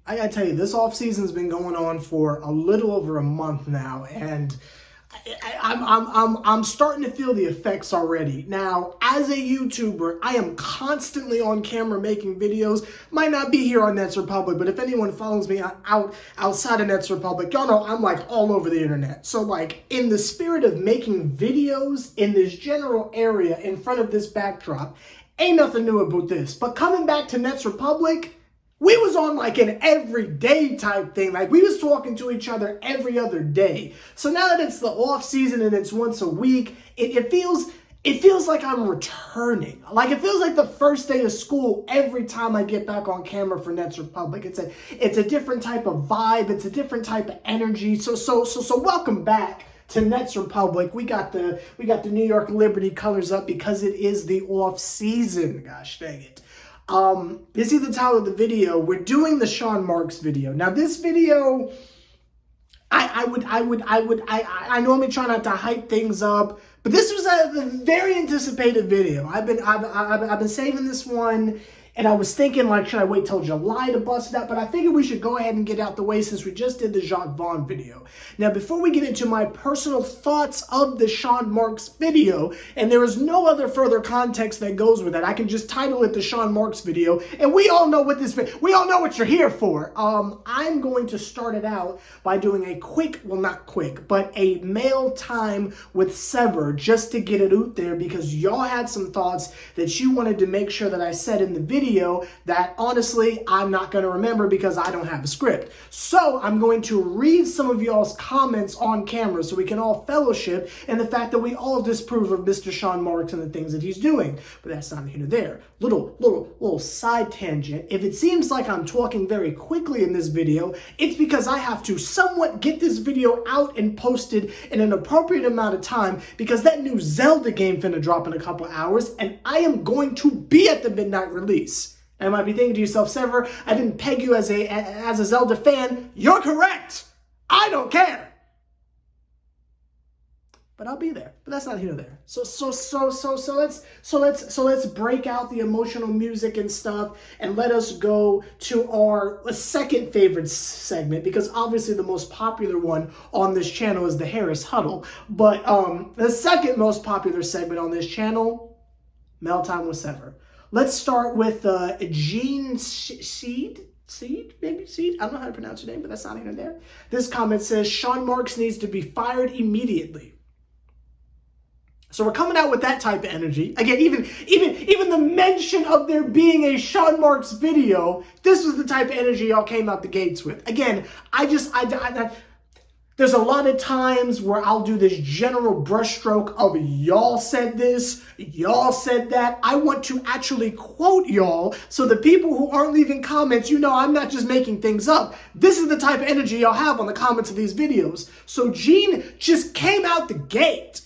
I gotta tell you, this off season's been going on for a little over a month now, and I'm starting to feel the effects already. Now, as a YouTuber, I am constantly on camera making videos. Might not be here on Nets Republic, but if anyone follows me outside of Nets Republic, y'all know I'm like all over the internet. So like in the spirit of making videos in this general area in front of this backdrop, ain't nothing new about this. But coming back to Nets Republic, we was on like an everyday type thing. Like we was talking to each other every other day. So now that it's the off season and it's once a week, it feels like I'm returning. Like it feels like the first day of school every time I get back on camera for Nets Republic. It's a different type of vibe. It's a different type of energy. So welcome back to Nets Republic. We got the New York Liberty colors up because it is the off season. Gosh dang it. You see the title of the video. We're doing the Sean Marks video. Now this video, I normally try not to hype things up, but this was a very anticipated video. I've been saving this one, and I was thinking like, should I wait till July to bust it out? But I figured we should go ahead and get out the way since we just did the Jacques Vaughn video. Now, before we get into my personal thoughts of the Sean Marks video, and there is no other further context that goes with it, I can just title it the Sean Marks video, and we all know what we all know what you're here for. I'm going to start it out by doing a quick, well not quick, but a mail time with Sever just to get it out there because y'all had some thoughts that you wanted to make sure that I said in the video that honestly I'm not going to remember because I don't have a script. So I'm going to read some of y'all's comments on camera so we can all fellowship in the fact that we all disapprove of Mr. Sean Marks and the things that he's doing. But that's not here nor there. Little side tangent. If it seems like I'm talking very quickly in this video, it's because I have to somewhat get this video out and posted in an appropriate amount of time because that new Zelda game finna drop in a couple hours and I am going to be at the midnight release. And you might be thinking to yourself, Sever, I didn't peg you as a Zelda fan. You're correct. I don't care. But I'll be there. But that's not here or there. So let's break out the emotional music and stuff and let us go to our second favorite segment, because obviously the most popular one on this channel is the Harris Huddle. But the second most popular segment on this channel, Mail Time with Sever. Let's start with Gene Seed. I don't know how to pronounce your name, but that's not even there. This comment says, Sean Marks needs to be fired immediately. So we're coming out with that type of energy. Again, even the mention of there being a Sean Marks video, this was the type of energy y'all came out the gates with. Again, there's a lot of times where I'll do this general brushstroke of y'all said this, y'all said that. I want to actually quote y'all so the people who aren't leaving comments, you know I'm not just making things up. This is the type of energy y'all have on the comments of these videos. So Gene just came out the gate,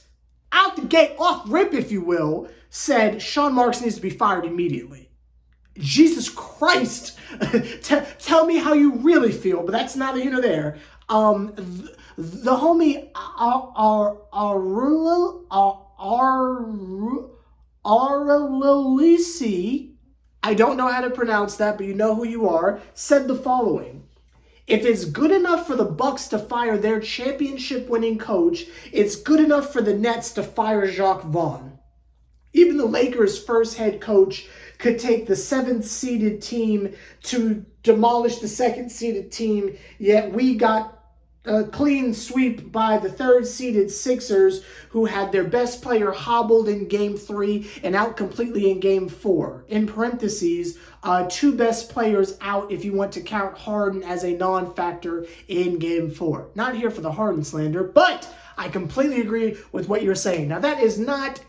off rip if you will, said Sean Marks needs to be fired immediately. Jesus Christ, tell me how you really feel, but that's neither here nor there. The homie Arulisi, I don't know how to pronounce that, but you know who you are, said the following. If it's good enough for the Bucks to fire their championship-winning coach, it's good enough for the Nets to fire Jacques Vaughn. Even the Lakers' first head coach could take the 7th-seeded team to demolish the 2nd-seeded team, yet we got a clean sweep by the 3rd-seeded Sixers, who had their best player hobbled in Game 3 and out completely in Game 4. In parentheses, 2 best players out if you want to count Harden as a non-factor in Game 4. Not here for the Harden slander, but I completely agree with what you're saying. Now, that is not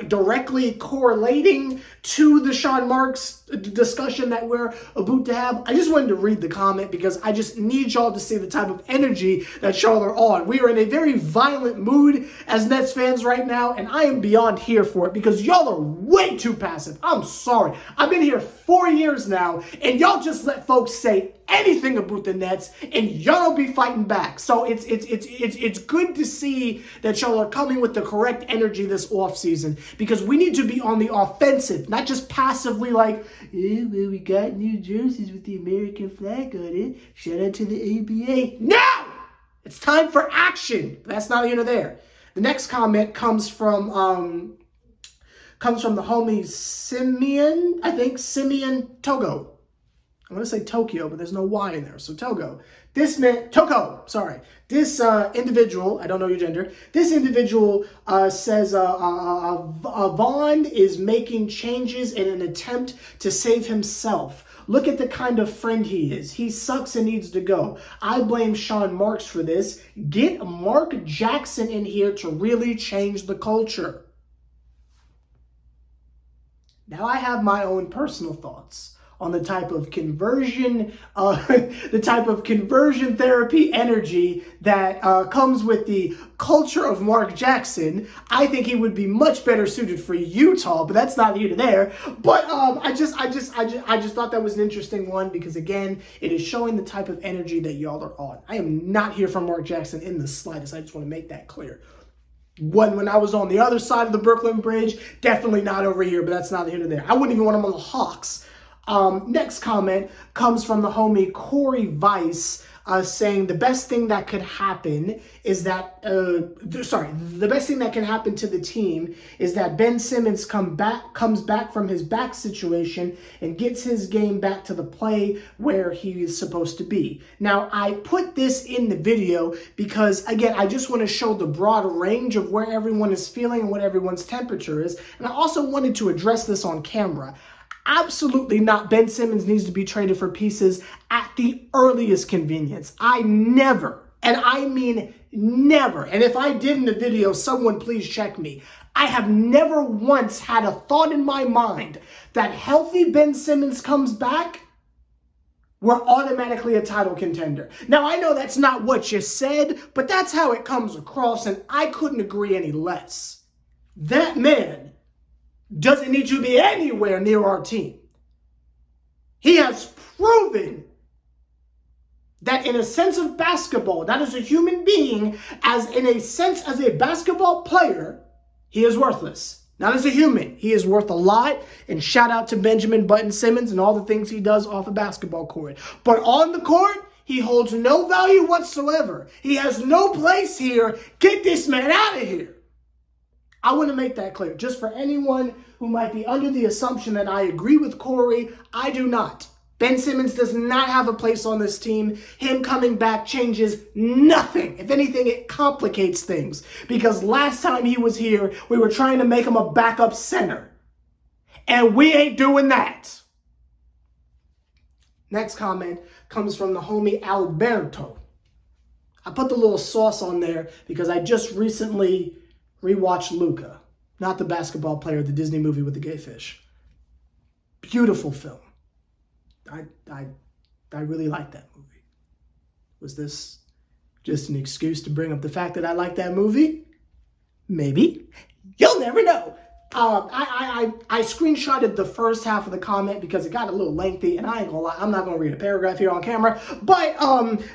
directly correlating to the Sean Marks discussion that we're about to have. I just wanted to read the comment because I just need y'all to see the type of energy that y'all are on. We are in a very violent mood as Nets fans right now, and I am beyond here for it because y'all are way too passive. I'm sorry. I've been here 4 years now, and y'all just let folks say anything about the Nets, and y'all don't be fighting back. So it's good to see that y'all are coming with the correct energy this off offseason, because we need to be on the offensive, not just passively like, well, we got new jerseys with the American flag on it. Shout out to the ABA. No! It's time for action. That's not here nor there. The next comment comes from the homie Simeon, I think, Simeon Togo. I'm going to say Tokyo, but there's no Y in there. So Togo. This individual, I don't know your gender, this individual says Vaughn is making changes in an attempt to save himself. Look at the kind of friend he is. He sucks and needs to go. I blame Sean Marks for this. Get Mark Jackson in here to really change the culture. Now I have my own personal thoughts on the type of conversion therapy energy that comes with the culture of Mark Jackson. I think he would be much better suited for Utah, but that's not here to there. But I just thought that was an interesting one, because again, it is showing the type of energy that y'all are on. I am not here for Mark Jackson in the slightest. I just want to make that clear. When I was on the other side of the Brooklyn Bridge, definitely not over here, but that's not here to there. I wouldn't even want him on the Hawks. Next comment comes from the homie Corey Weiss, saying the best thing that could happen is that, the best thing that can happen to the team is that Ben Simmons comes back from his back situation and gets his game back to the play where he is supposed to be. Now, I put this in the video because, again, I just want to show the broad range of where everyone is feeling and what everyone's temperature is. And I also wanted to address this on camera. Absolutely not. Ben Simmons needs to be traded for pieces at the earliest convenience. I never, and I mean never, and if I did in the video, someone please check me. I have never once had a thought in my mind that healthy Ben Simmons comes back, we're automatically a title contender. Now, I know that's not what you said, but that's how it comes across, and I couldn't agree any less. That man doesn't need to be anywhere near our team. He has proven that in a sense of basketball, not as a human being, as in a sense as a basketball player, he is worthless. Not as a human. He is worth a lot, and shout out to Benjamin Button Simmons and all the things he does off a basketball court. But on the court, he holds no value whatsoever. He has no place here. Get this man out of here. I want to make that clear. Just for anyone who might be under the assumption that I agree with Corey, I do not. Ben Simmons does not have a place on this team. Him coming back changes nothing. If anything, it complicates things. Because last time he was here, we were trying to make him a backup center. And we ain't doing that. Next comment comes from the homie Alberto. I put the little sauce on there because I just recently rewatched Luca, not the basketball player, the Disney movie with the gay fish. Beautiful film. I really like that movie. Was this just an excuse to bring up the fact that I like that movie? Maybe. You'll never know. I screenshotted the first half of the comment because it got a little lengthy, and I ain't gonna lie, I'm not gonna read a paragraph here on camera, but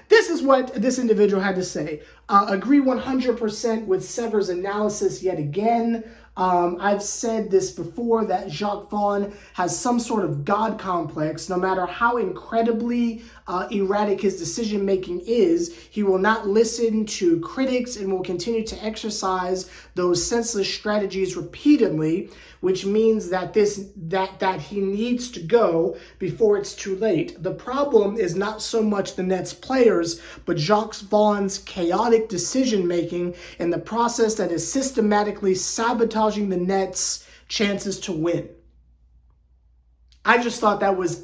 this is what this individual had to say. Agree 100% with Sever's analysis yet again. I've said this before, that Jacques Vaughn has some sort of God complex. No matter how incredibly erratic his decision-making is, he will not listen to critics and will continue to exercise those senseless strategies repeatedly, which means that that he needs to go before it's too late. The problem is not so much the Nets players, but Jacques Vaughn's chaotic decision-making and the process that is systematically sabotaging the Nets' chances to win. I just thought that was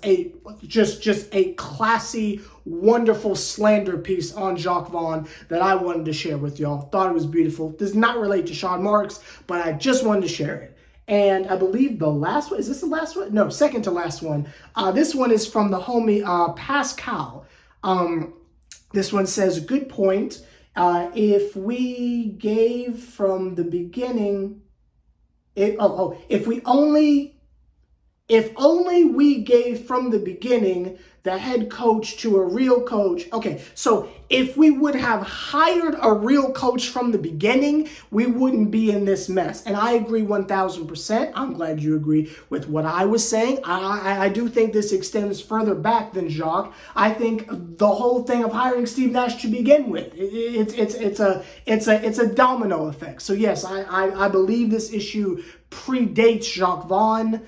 just a classy, wonderful slander piece on Jacques Vaughn that I wanted to share with y'all. Thought it was beautiful. Does not relate to Sean Marks, but I just wanted to share it. And I believe the last one, is this the last one? No, second to last one. This one is from the homie Pascal. This one says, good point. If we gave from the beginning, if only we gave from the beginning, the head coach to a real coach. Okay, so if we would have hired a real coach from the beginning, we wouldn't be in this mess. And I agree 1000%. I'm glad you agree with what I was saying. I do think this extends further back than Jacques. I think the whole thing of hiring Steve Nash to begin with, it's a domino effect. So yes, I believe this issue predates Jacques Vaughn.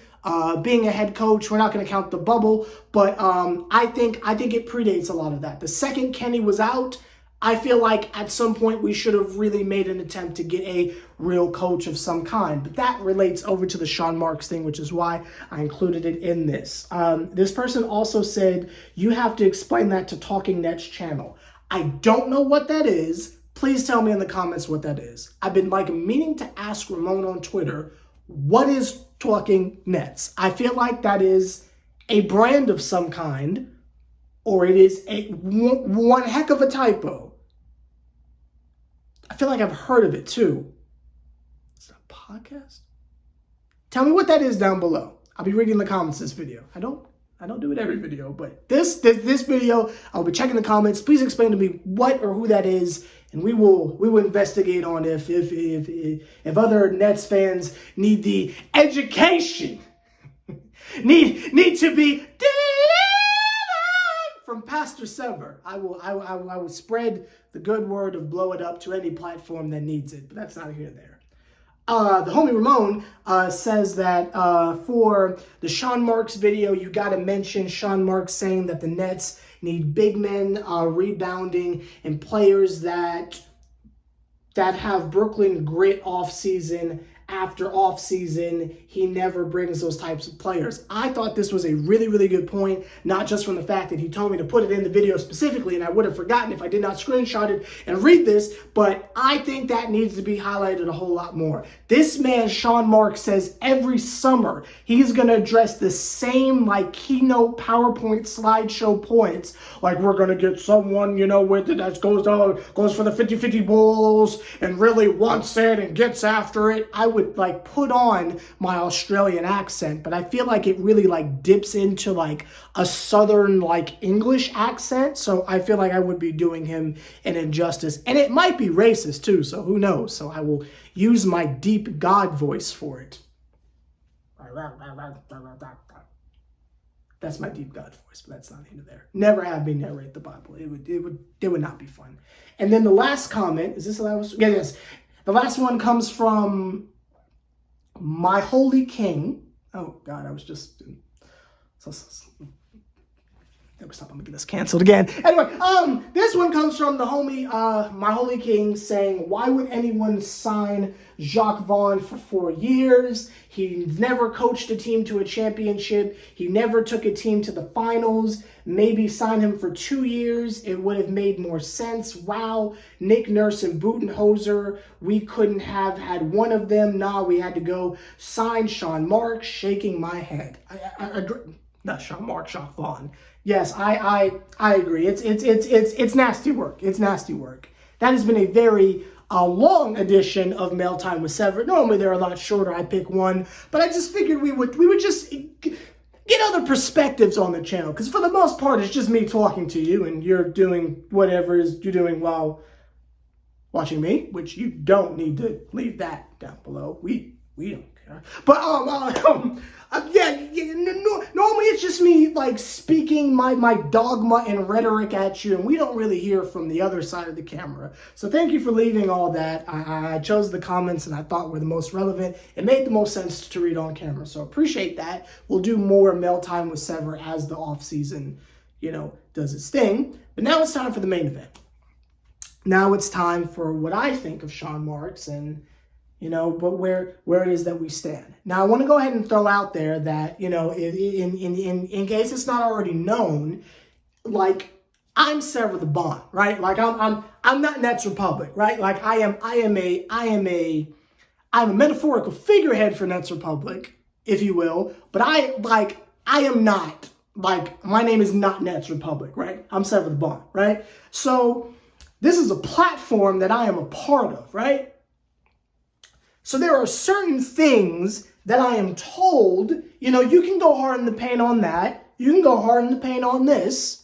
Being a head coach, we're not going to count the bubble, but I think it predates a lot of that. The second Kenny was out, I feel like at some point we should have really made an attempt to get a real coach of some kind. But that relates over to the Sean Marks thing, which is why I included it in this. This person also said, you have to explain that to Talking Nets channel. I don't know what that is. Please tell me in the comments what that is. I've been meaning to ask Ramon on Twitter, what is Talking Nets? I feel like that is a brand of some kind, or it is one heck of a typo. I feel like I've heard of it too. Is it a podcast? Tell me what that is down below. I'll be reading the comments this video. I don't do it every video, but this video, I'll be checking the comments. Please explain to me what or who that is, and we will investigate on if other Nets fans need the education, need to be delivered from Pastor Sever. I will spread the good word of blow it up to any platform that needs it, but that's not here or there. The homie Ramon says that for the Sean Marks video, you got to mention Sean Marks saying that the Nets need big men rebounding and players that have Brooklyn grit off season after off season. He never brings those types of players. I thought this was a really, really good point, not just from the fact that he told me to put it in the video specifically, and I would have forgotten if I did not screenshot it and read this, but I think that needs to be highlighted a whole lot more. This man, Sean Marks, says every summer he's going to address the same keynote PowerPoint slideshow points, like we're going to get someone, with it that goes for the 50-50 Bulls and really wants it and gets after it. I would put on my Australian accent, but I feel like it really dips into a southern English accent, so I feel like I would be doing him an injustice, and it might be racist too, so who knows. So I will use my deep God voice for it. That's my deep God voice, but that's not into there. Never have me narrate the Bible. It would not be fun. And then the last comment, is this the last? Yes. The last one comes from My Holy King. Oh God, I was just never stop. I'm gonna get this canceled again. Anyway, this one comes from the homie My Holy King saying, why would anyone sign Jacques Vaughn for 4 years? He never coached a team to a championship. He never took a team to the finals. Maybe sign him for 2 years. It would have made more sense. Wow, Nick Nurse and Budenholzer, we couldn't have had one of them. Nah, we had to go sign Sean Marks. Shaking my head. I agree. Not Sean Marks, Jacques Vaughn. Yes, I agree. It's nasty work. It's nasty work. That has been a very long edition of Mail Time with Sever. Normally they're a lot shorter. I pick one, but I just figured we would just get other perspectives on the channel, because for the most part it's just me talking to you and you're doing whatever it is you're doing while watching me, which you don't need to leave that down below. We don't care. But normally it's just me speaking my dogma and rhetoric at you, and we don't really hear from the other side of the camera. So thank you for leaving all that. I chose the comments and I thought were the most relevant. It made the most sense to read on camera, so appreciate that. We'll do more Mail Time with Sever as the off season, does its thing. But now it's time for the main event. Now it's time for what I think of Sean Marks and but where it is that we stand. Now, I want to go ahead and throw out there that, in case it's not already known, I'm Sever the Bond, right? I'm not Nets Republic, right? I am a metaphorical figurehead for Nets Republic, if you will, but I am not, my name is not Nets Republic, right? I'm Sever the Bond, right? So this is a platform that I am a part of, right? So there are certain things that I am told, you can go hard in the paint on that. you can go hard in the paint on this,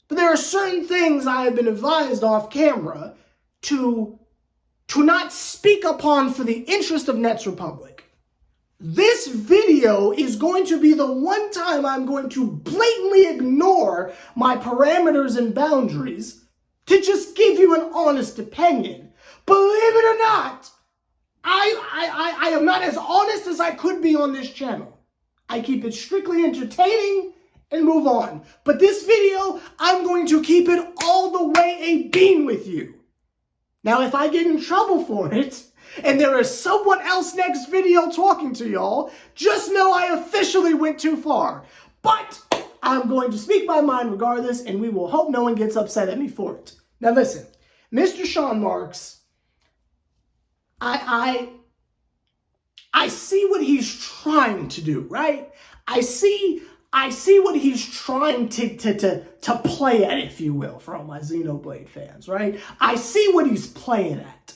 but there are certain things I have been advised off camera to not speak upon for the interest of Nets Republic. This video is going to be the one time I'm going to blatantly ignore my parameters and boundaries to just give you an honest opinion. Believe it or not, I am not as honest as I could be on this channel. I keep it strictly entertaining and move on. But this video, I'm going to keep it all the way a bean with you. Now, if I get in trouble for it, and there is someone else next video talking to y'all, just know I officially went too far. But I'm going to speak my mind regardless, and we will hope no one gets upset at me for it. Now listen, Mr. Sean Marks, I see what he's trying to do, right? I see what he's trying to play at, if you will, for all my Xenoblade fans, right? I see what he's playing at.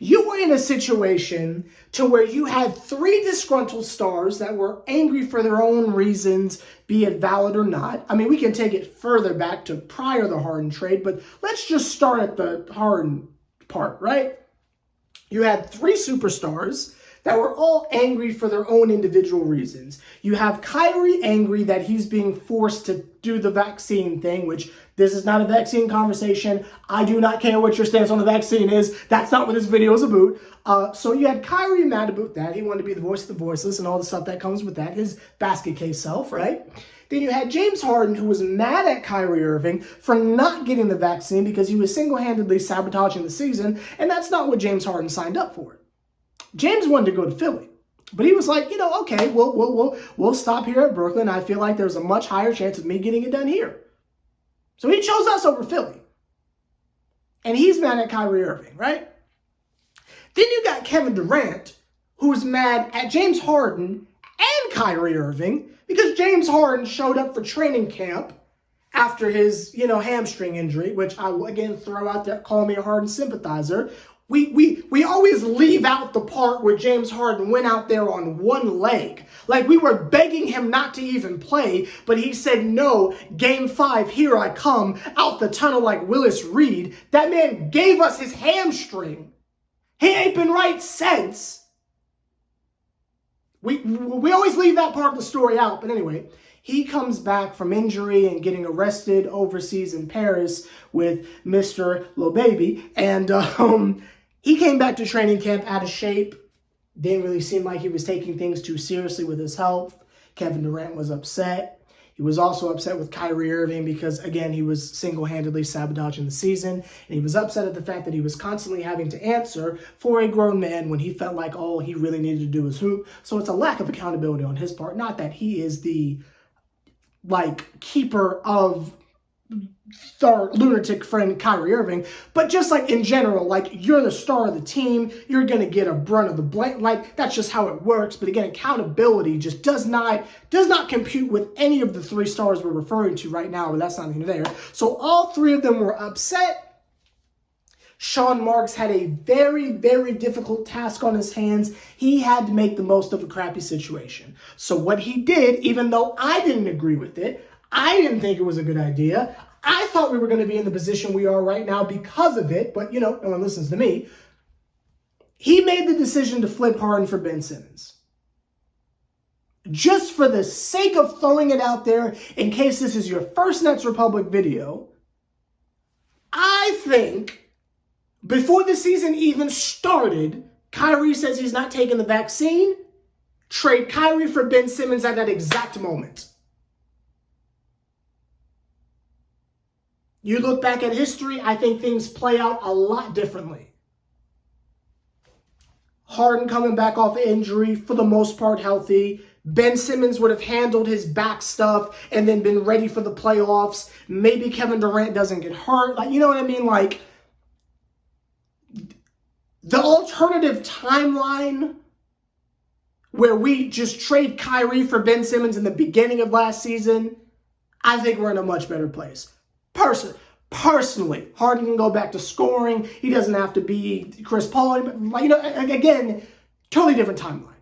You were in a situation to where you had 3 disgruntled stars that were angry for their own reasons, be it valid or not. I mean, we can take it further back to prior to the Harden trade, but let's just start at the Harden part, right? You had 3 superstars that were all angry for their own individual reasons. You have Kyrie angry that he's being forced to do the vaccine thing, which this is not a vaccine conversation. I do not care what your stance on the vaccine is. That's not what this video is about. So you had Kyrie mad about that. He wanted to be the voice of the voiceless and all the stuff that comes with that, his basket case self, right? Then you had James Harden, who was mad at Kyrie Irving for not getting the vaccine because he was single-handedly sabotaging the season, and that's not what James Harden signed up for. James wanted to go to Philly, but he was like, okay, we'll stop here at Brooklyn. I feel like there's a much higher chance of me getting it done here. So he chose us over Philly. And he's mad at Kyrie Irving, right? Then you got Kevin Durant, who's mad at James Harden and Kyrie Irving because James Harden showed up for training camp after his, hamstring injury, which I will again throw out there, call me a Harden sympathizer. We always leave out the part where James Harden went out there on one leg. Like we were begging him not to even play, but he said, no, game 5, here I come, out the tunnel like Willis Reed. That man gave us his hamstring. He ain't been right since. We always leave that part of the story out, but anyway, he comes back from injury and getting arrested overseas in Paris with Mr. Lil Baby, and he came back to training camp out of shape. Didn't really seem like he was taking things too seriously with his health. Kevin Durant was upset. He was also upset with Kyrie Irving because, again, he was single-handedly sabotaging the season. And he was upset at the fact that he was constantly having to answer for a grown man when he felt like all he really needed to do was hoop. So it's a lack of accountability on his part. Not that he is the, keeper of our lunatic friend Kyrie Irving, but just in general, you're the star of the team, you're gonna get a brunt of the blame. That's just how it works. But again, accountability just does not compute with any of the 3 stars we're referring to right now, but that's not even there. So all 3 of them were upset. Sean Marks had a very, very difficult task on his hands. He had to make the most of a crappy situation. So what he did, even though I didn't agree with it, I didn't think it was a good idea. I thought we were going to be in the position we are right now because of it, but no one listens to me. He made the decision to flip Harden for Ben Simmons. Just for the sake of throwing it out there, in case this is your first Nets Republic video, I think before the season even started, Kyrie says he's not taking the vaccine. Trade Kyrie for Ben Simmons at that exact moment. You look back at history, I think things play out a lot differently. Harden coming back off injury, for the most part healthy. Ben Simmons would have handled his back stuff and then been ready for the playoffs. Maybe Kevin Durant doesn't get hurt. You know what I mean? The alternative timeline where we just trade Kyrie for Ben Simmons in the beginning of last season, I think we're in a much better place. Personally, Harden can go back to scoring. He doesn't have to be Chris Paul. Again, totally different timeline.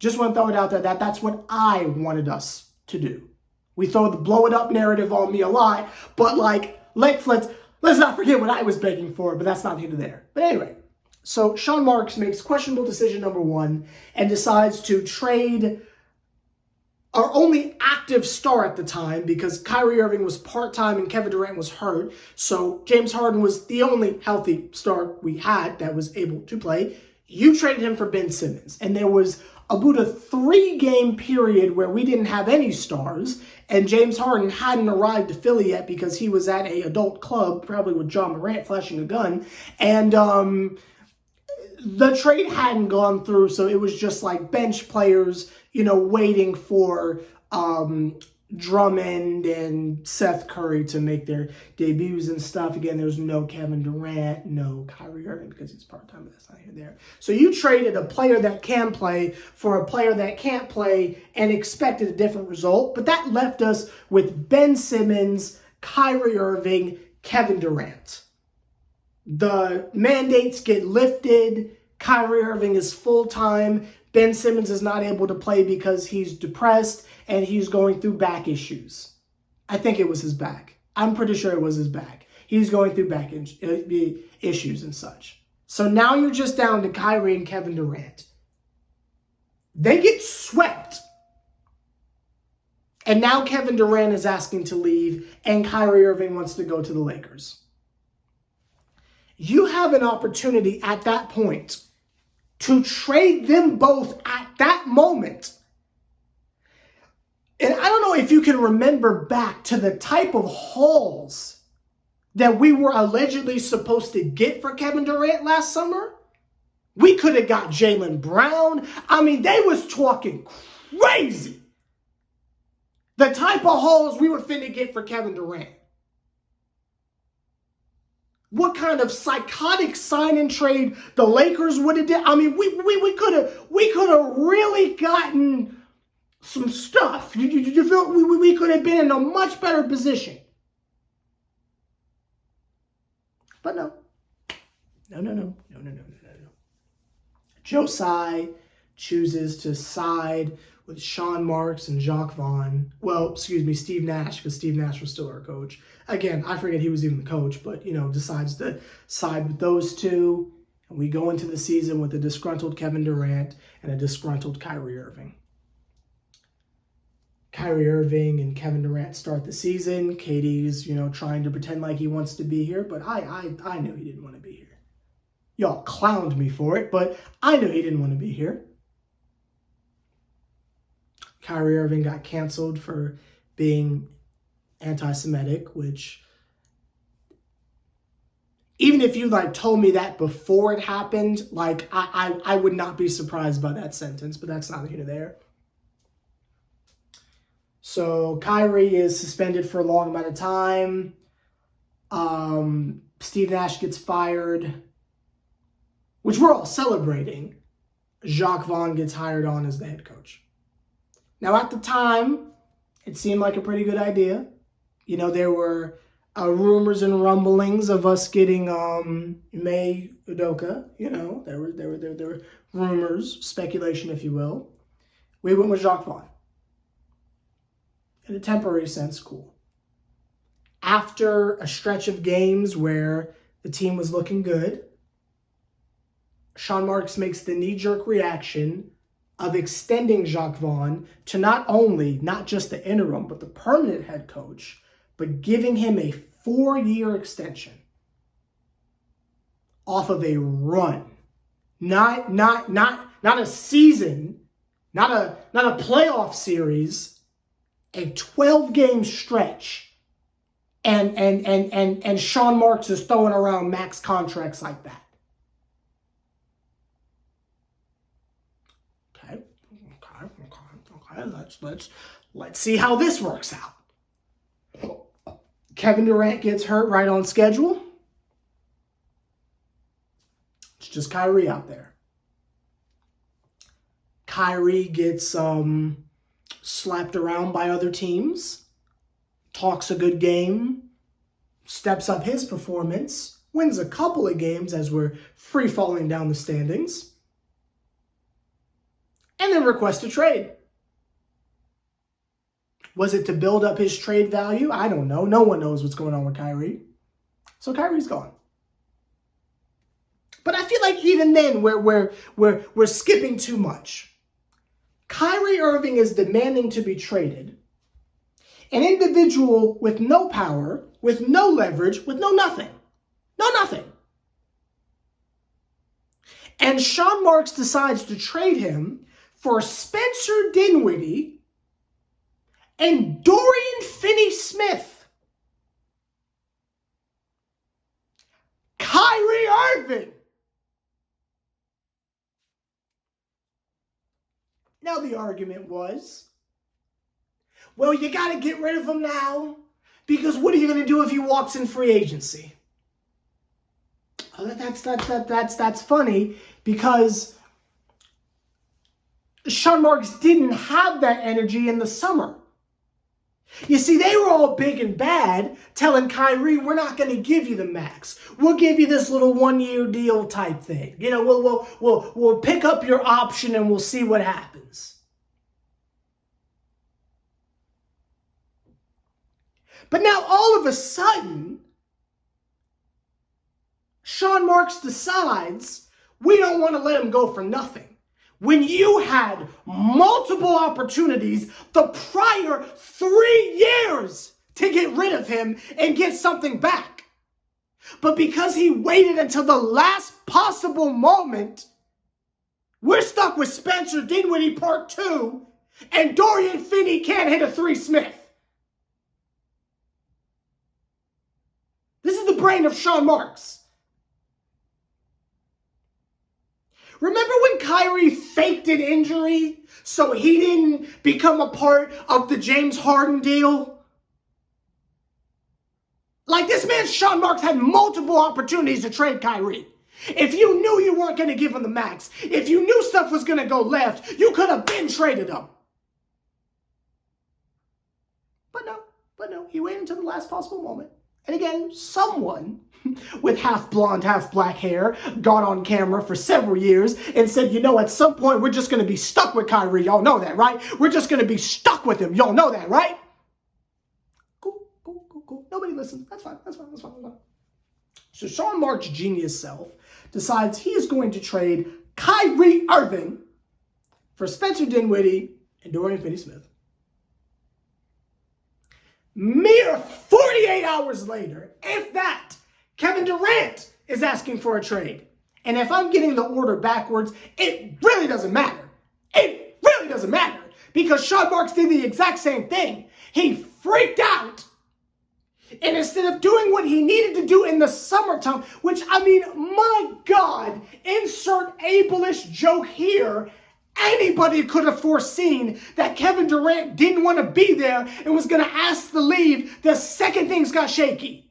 Just want to throw it out there that's what I wanted us to do. We throw the blow it up narrative on me a lot, but like, let's not forget what I was begging for, but that's not here to there. But anyway, so Sean Marks makes questionable decision number 1 and decides to trade our only active star at the time, because Kyrie Irving was part-time and Kevin Durant was hurt. So James Harden was the only healthy star we had that was able to play. You traded him for Ben Simmons. And there was about a 3-game period where we didn't have any stars. And James Harden hadn't arrived to Philly yet because he was at an adult club, probably with John Morant flashing a gun. And the trade hadn't gone through, so it was just like bench players, waiting for Drummond and Seth Curry to make their debuts and stuff. Again, there was no Kevin Durant, no Kyrie Irving because he's part-time, but that's not here there. So you traded a player that can play for a player that can't play and expected a different result. But that left us with Ben Simmons, Kyrie Irving, Kevin Durant. The mandates get lifted. Kyrie Irving is full-time. Ben Simmons is not able to play because he's depressed and he's going through back issues. I think it was his back. I'm pretty sure it was his back. He's going through back issues and such. So now you're just down to Kyrie and Kevin Durant. They get swept. And now Kevin Durant is asking to leave and Kyrie Irving wants to go to the Lakers. You have an opportunity at that point to trade them both at that moment. And I don't know if you can remember back to the type of hauls that we were allegedly supposed to get for Kevin Durant last summer. We could have got Jaylen Brown. I mean, they was talking crazy. The type of hauls we were finna get for Kevin Durant. What kind of psychotic sign and trade the Lakers would have did. I mean, we could have really gotten some stuff. You feel we could have been in a much better position. But no. Joe Tsai chooses to side with Sean Marks and Jacques Vaughn. Well, excuse me, Steve Nash, because Steve Nash was still our coach. Again, I forget he was even the coach, but, decides to side with those two. And we go into the season with a disgruntled Kevin Durant and a disgruntled Kyrie Irving. Kyrie Irving and Kevin Durant start the season. KD's, trying to pretend like he wants to be here, but I knew he didn't want to be here. Y'all clowned me for it, but I knew he didn't want to be here. Kyrie Irving got canceled for being anti-Semitic, which, even if you told me that before it happened, I would not be surprised by that sentence, but that's not here nor there. So Kyrie is suspended for a long amount of time. Steve Nash gets fired, which we're all celebrating. Jacques Vaughn gets hired on as the head coach. Now, at the time, it seemed like a pretty good idea. There were rumors and rumblings of us getting May Udoka. There were rumors, speculation, if you will. We went with Jacques Vaughn. In a temporary sense, cool. After a stretch of games where the team was looking good, Sean Marks makes the knee-jerk reaction of extending Jacques Vaughn to not just the interim, but the permanent head coach, but giving him a 4-year extension off of a run. Not a season, not a playoff series, a 12-game stretch. And Sean Marks is throwing around max contracts like that. Okay, let's see how this works out. Kevin Durant gets hurt right on schedule. It's just Kyrie out there. Kyrie gets slapped around by other teams, talks a good game, steps up his performance, wins a couple of games as we're free falling down the standings, and then requests a trade. Was it to build up his trade value? I don't know. No one knows what's going on with Kyrie. So Kyrie's gone. But I feel like even then we're skipping too much. Kyrie Irving is demanding to be traded. An individual with no power, with no leverage, with no nothing. No nothing. And Sean Marks decides to trade him for Spencer Dinwiddie and Dorian Finney-Smith. Kyrie Irving. Now the argument was, well, you got to get rid of him now because what are you going to do if he walks in free agency? Oh, that's funny because Sean Marks didn't have that energy in the summer. You see, they were all big and bad telling Kyrie, we're not going to give you the max. We'll give you this little one-year deal type thing. You know, we'll pick up your option and we'll see what happens. But now all of a sudden, Sean Marks decides we don't want to let him go for nothing. When you had multiple opportunities the prior 3 years to get rid of him and get something back. But because he waited until the last possible moment, we're stuck with Spencer Dinwiddie Part 2 and Dorian Finney can't hit a three-Smith. This is the brain of Sean Marks. Remember when Kyrie faked an injury so he didn't become a part of the James Harden deal? Like, this man, Sean Marks, had multiple opportunities to trade Kyrie. If you knew you weren't going to give him the max, if you knew stuff was going to go left, you could have been traded him. But no, he waited until the last possible moment. And again, someone with half blonde, half black hair got on camera for several years and said, you know, at some point we're just going to be stuck with Kyrie. Y'all know that, right? We're just going to be stuck with him. Y'all know that, right? Cool. Nobody listens. That's fine. So Sean Marks' genius self decides he is going to trade Kyrie Irving for Spencer Dinwiddie and Dorian Finney-Smith. Mere 48 hours later, if that, Kevin Durant is asking for a trade. And if I'm getting the order backwards, it really doesn't matter. It really doesn't matter. Because Sean Marks did the exact same thing. He freaked out. And instead of doing what he needed to do in the summertime, which, I mean, my God, insert ableist joke here. Anybody could have foreseen that Kevin Durant didn't want to be there and was going to ask to leave the second things got shaky.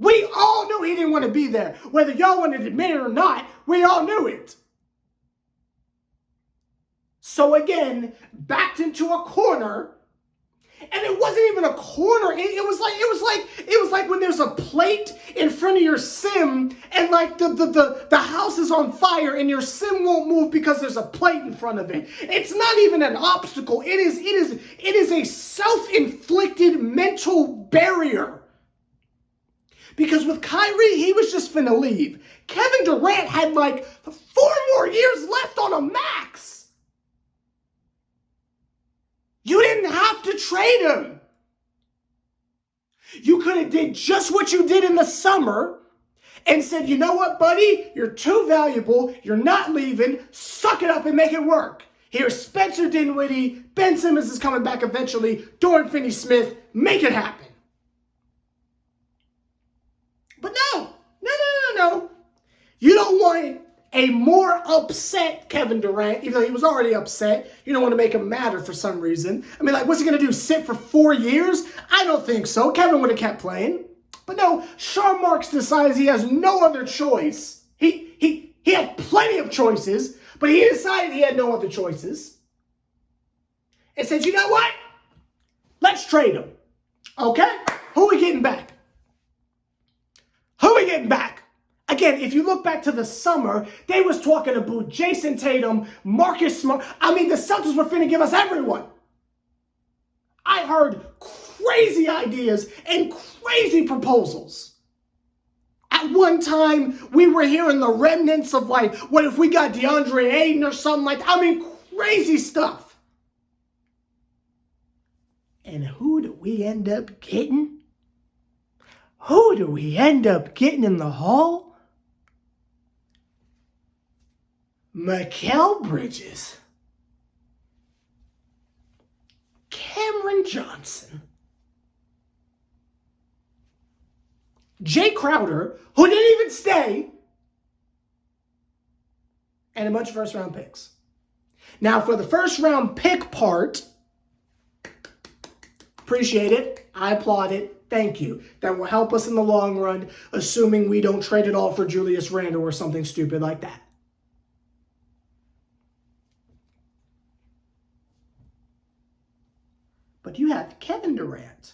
We all knew he didn't want to be there. Whether y'all wanted to admit it or not, we all knew it. So again, backed into a corner. And it wasn't even a corner. It was like when there's a plate in front of your sim and like the house is on fire and your sim won't move because there's a plate in front of it. It's not even an obstacle. It is a self-inflicted mental barrier. Because with Kyrie, he was just finna leave. Kevin Durant had like 4 more years left on a max. You didn't have to trade him. You could have did just what you did in the summer and said, you know what, buddy? You're too valuable. You're not leaving. Suck it up and make it work. Here's Spencer Dinwiddie. Ben Simmons is coming back eventually. Dorian Finney-Smith. Make it happen. But no. You don't want a more upset Kevin Durant, even though he was already upset. You don't want to make him madder for some reason. I mean, like, what's he going to do, sit for 4 years? I don't think so. Kevin would have kept playing. But no, Sean Marks decides he has no other choice. He had plenty of choices, but he decided he had no other choices. And said, you know what? Let's trade him. Okay? Who are we getting back? Again, if you look back to the summer, they was talking about Jason Tatum, Marcus Smart. I mean, the Celtics were finna give us everyone. I I heard crazy ideas and crazy proposals. At one time, we were hearing the remnants of like, what if we got DeAndre Ayton or something like that? I mean, crazy stuff. And who do we end up getting? Who do we end up getting in the haul? Mikal Bridges. Cameron Johnson. Jay Crowder, who didn't even stay, and a bunch of first-round picks. Now, for the first-round pick part, appreciate it. I applaud it. Thank you. That will help us in the long run, assuming we don't trade it all for Julius Randle or something stupid like that. But you have Kevin Durant,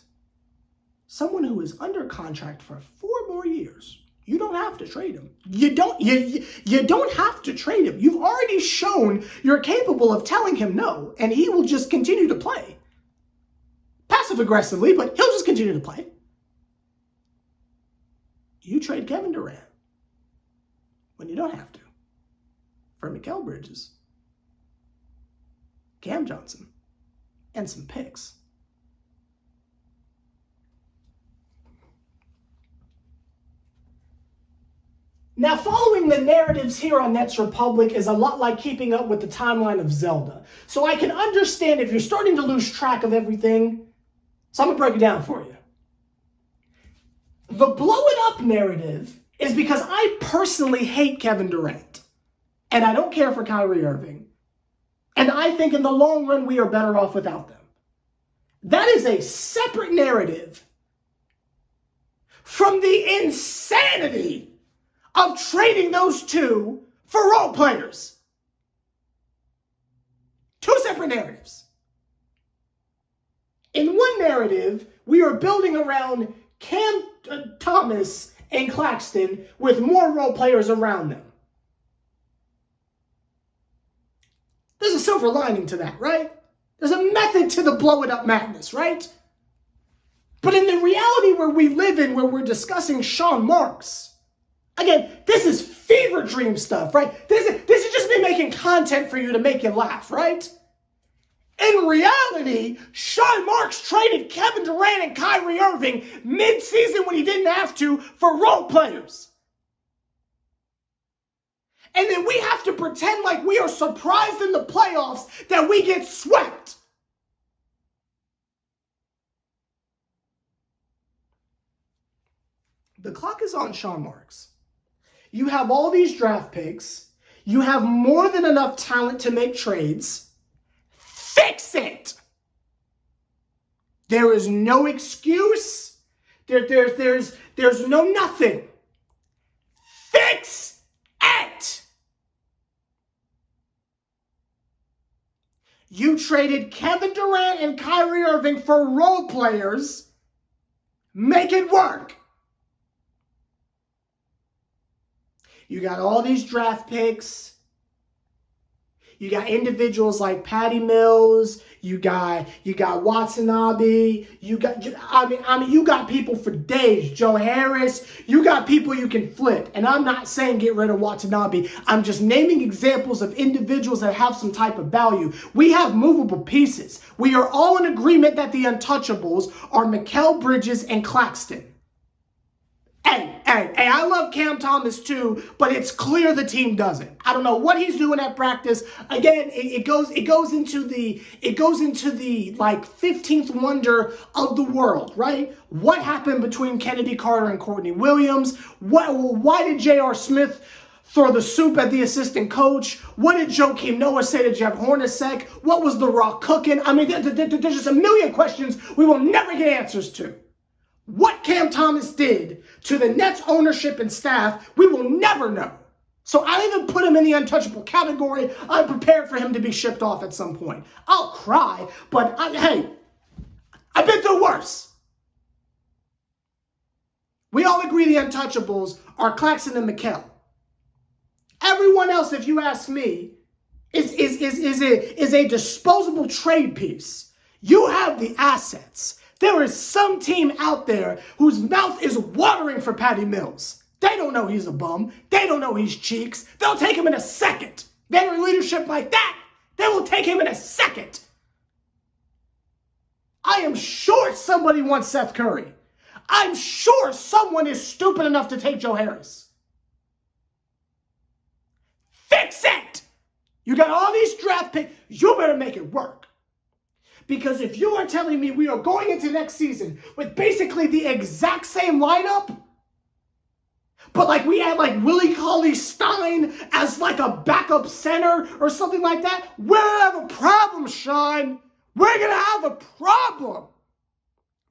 someone who is under contract for 4 more years. You don't have to trade him. You don't have to trade him. You've already shown you're capable of telling him no, and he will just continue to play. Passive aggressively, but he'll just continue to play. You trade Kevin Durant when you don't have to for Mikal Bridges, Cam Johnson, and some picks. Now, following the narratives here on Nets Republic is a lot like keeping up with the timeline of Zelda. So I can understand if you're starting to lose track of everything. So I'm going to break it down for you. The blow it up narrative is because I personally hate Kevin Durant. And I don't care for Kyrie Irving. And I think in the long run, we are better off without them. That is a separate narrative from the insanity of trading those two for role players. Two separate narratives. In one narrative, we are building around Cam Thomas and Claxton with more role players around them. There's a silver lining to that, right? There's a method to the blow it up madness, right? But in the reality where we live in, where we're discussing Sean Marks, again, this is fever dream stuff, right? This is just me making content for you to make you laugh, right? In reality, Sean Marks traded Kevin Durant and Kyrie Irving mid-season when he didn't have to for role players. And then we have to pretend like we are surprised in the playoffs that we get swept. The clock is on Sean Marks. You have all these draft picks. You have more than enough talent to make trades. Fix it! There is no excuse. There's no nothing. Fix it! You traded Kevin Durant and Kyrie Irving for role players. Make it work. You got all these draft picks. You got individuals like Patty Mills. You got Watanabe. You got people for days. Joe Harris. You got people you can flip. And I'm not saying get rid of Watanabe. I'm just naming examples of individuals that have some type of value. We have movable pieces. We are all in agreement that the untouchables are Mikal Bridges and Claxton. Hey, I love Cam Thomas too, but it's clear the team doesn't. I don't know what he's doing at practice. Again, it goes into the like 15th wonder of the world, right? What happened between Kennedy Carter and Courtney Williams? Why did J.R. Smith throw the soup at the assistant coach? What did Joakim Noah say to Jeff Hornacek? What was The Rock cooking? I mean, there's just a million questions we will never get answers to. What Cam Thomas did to the Nets ownership and staff, we will never know. So I don't even put him in the untouchable category. I'm prepared for him to be shipped off at some point. I'll cry, but hey, I've been through worse. We all agree the untouchables are Claxton and Mikal. Everyone else, if you ask me, is a disposable trade piece. You have the assets. There is some team out there whose mouth is watering for Patty Mills. They don't know he's a bum. They don't know he's cheeks. They'll take him in a second. Veteran leadership like that, they will take him in a second. I am sure somebody wants Seth Curry. I'm sure someone is stupid enough to take Joe Harris. Fix it! You got all these draft picks. You better make it work. Because if you are telling me we are going into next season with basically the exact same lineup, but like we had like Willie Cauley-Stein as like a backup center or something like that, we're going to have a problem, Sean. We're going to have a problem.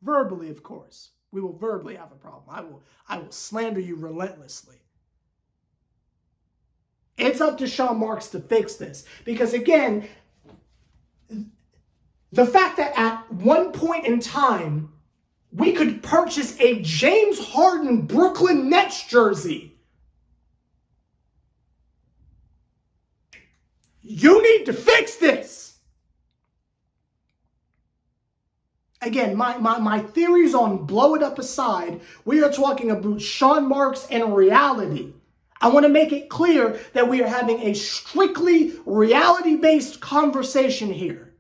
Verbally, of course. We will verbally have a problem. I will slander you relentlessly. It's up to Sean Marks to fix this. Because again, the fact that at one point in time, we could purchase a James Harden Brooklyn Nets jersey. You need to fix this. Again, my theories on blow it up aside, we are talking about Sean Marks and reality. I want to make it clear that we are having a strictly reality-based conversation here.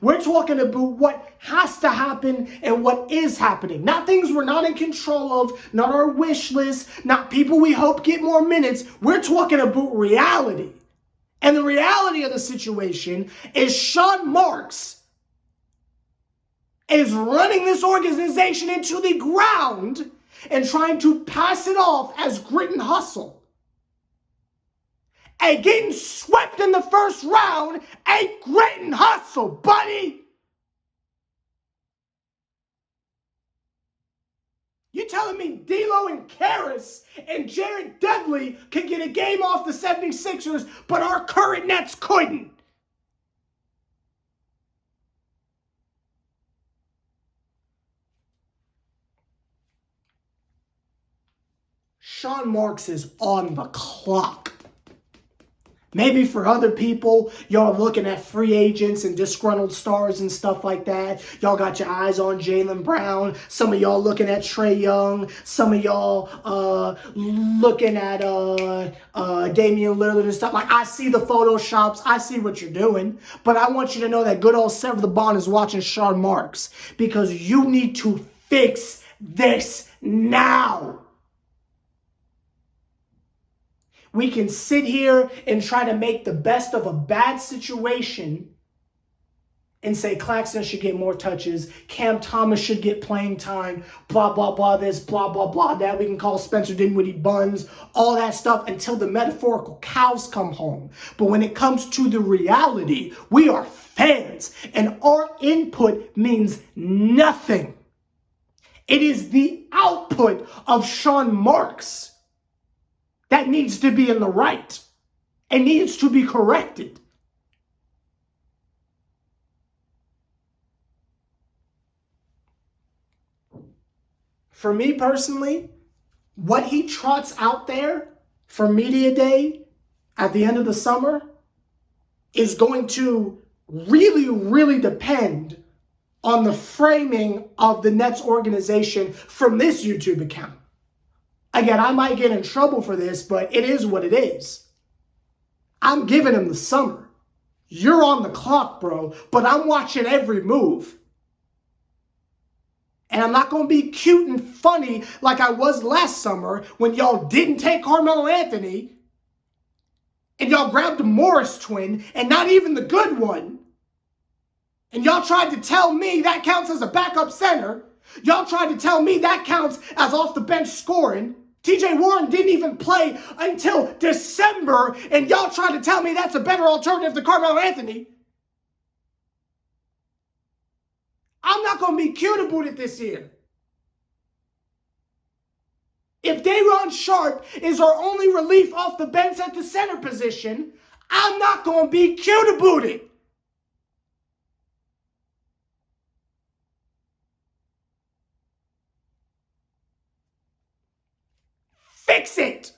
We're talking about what has to happen and what is happening. Not things we're not in control of, not our wish list, not people we hope get more minutes. We're talking about reality. And the reality of the situation is Sean Marks is running this organization into the ground and trying to pass it off as grit and hustle. And getting swept in the first round ain't grit and hustle, buddy. You telling me D'Lo and Karras and Jared Dudley could get a game off the 76ers, but our current Nets couldn't? Sean Marks is on the clock. Maybe for other people, y'all are looking at free agents and disgruntled stars and stuff like that. Y'all got your eyes on Jaylen Brown. Some of y'all looking at Trae Young. Some of y'all looking at Damian Lillard and stuff. Like, I see the photoshops. I see what you're doing. But I want you to know that good old Sever the Bond is watching Sean Marks. Because you need to fix this now. We can sit here and try to make the best of a bad situation and say Claxton should get more touches, Cam Thomas should get playing time, blah, blah, blah, this, blah, blah, blah, that. We can call Spencer Dinwiddie buns, all that stuff until the metaphorical cows come home. But when it comes to the reality, we are fans and our input means nothing. It is the output of Sean Marks that needs to be in the right and needs to be corrected. For me personally, what he trots out there for Media Day at the end of the summer is going to really, really depend on the framing of the Nets organization from this YouTube account. Again, I might get in trouble for this, but it is what it is. I'm giving him the summer. You're on the clock, bro, but I'm watching every move. And I'm not going to be cute and funny like I was last summer when y'all didn't take Carmelo Anthony and y'all grabbed the Morris twin and not even the good one. And y'all tried to tell me that counts as a backup center. Y'all tried to tell me that counts as off the bench scoring. TJ Warren didn't even play until December, and y'all tried to tell me that's a better alternative to Carmelo Anthony. I'm not going to be cute about it this year. If Day'Ron Sharpe is our only relief off the bench at the center position, I'm not going to be cute about it. Fix it.